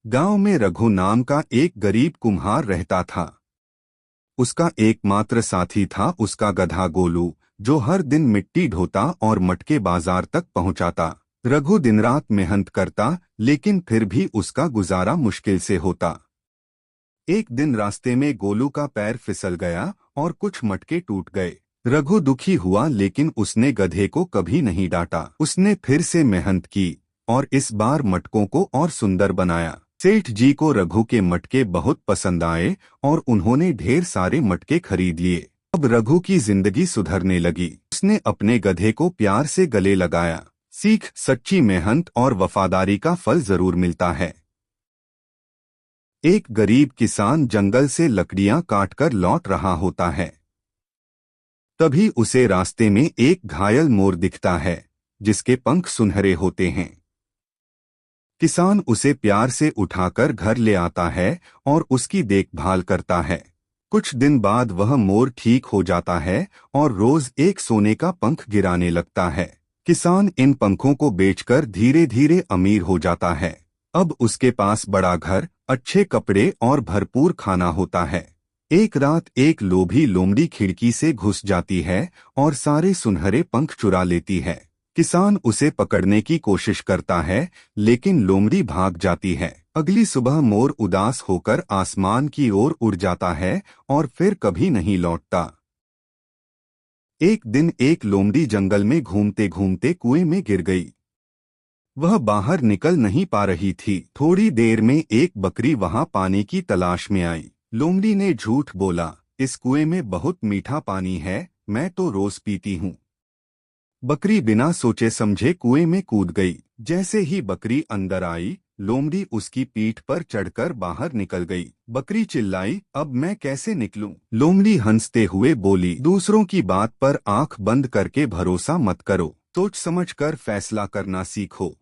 गांव में रघु नाम का एक गरीब कुम्हार रहता था। उसका एकमात्र साथी था उसका गधा गोलू, जो हर दिन मिट्टी ढोता और मटके बाजार तक पहुंचाता। रघु दिन रात मेहनत करता, लेकिन फिर भी उसका गुजारा मुश्किल से होता। एक दिन रास्ते में गोलू का पैर फिसल गया और कुछ मटके टूट गए। रघु दुखी हुआ, लेकिन उसने गधे को कभी नहीं डांटा। उसने फिर से मेहनत की और इस बार मटकों को और सुंदर बनाया। सेठ जी को रघु के मटके बहुत पसंद आए और उन्होंने ढेर सारे मटके खरीद लिए। अब रघु की जिंदगी सुधरने लगी। उसने अपने गधे को प्यार से गले लगाया। सीख, सच्ची मेहनत और वफादारी का फल जरूर मिलता है। एक गरीब किसान जंगल से लकड़ियां काटकर लौट रहा होता है। तभी उसे रास्ते में एक घायल मोर दिखता है, जिसके पंख सुनहरे होते हैं। किसान उसे प्यार से उठाकर घर ले आता है और उसकी देखभाल करता है। कुछ दिन बाद वह मोर ठीक हो जाता है और रोज एक सोने का पंख गिराने लगता है। किसान इन पंखों को बेचकर धीरे धीरे अमीर हो जाता है। अब उसके पास बड़ा घर, अच्छे कपड़े और भरपूर खाना होता है। एक रात एक लोभी लोमड़ी खिड़की से घुस जाती है और सारे सुनहरे पंख चुरा लेती है। किसान उसे पकड़ने की कोशिश करता है, लेकिन लोमड़ी भाग जाती है। अगली सुबह मोर उदास होकर आसमान की ओर उड़ जाता है और फिर कभी नहीं लौटता। एक दिन एक लोमड़ी जंगल में घूमते घूमते कुएं में गिर गई। वह बाहर निकल नहीं पा रही थी। थोड़ी देर में एक बकरी वहां पानी की तलाश में आई। लोमड़ी ने झूठ बोला, इस कुएं में बहुत मीठा पानी है, मैं तो रोज पीती हूँ। बकरी बिना सोचे समझे कुएं में कूद गई। जैसे ही बकरी अंदर आई, लोमड़ी उसकी पीठ पर चढ़कर बाहर निकल गई। बकरी चिल्लाई, अब मैं कैसे निकलूं? लोमड़ी हंसते हुए बोली, दूसरों की बात पर आंख बंद करके भरोसा मत करो, सोच समझकर फैसला करना सीखो।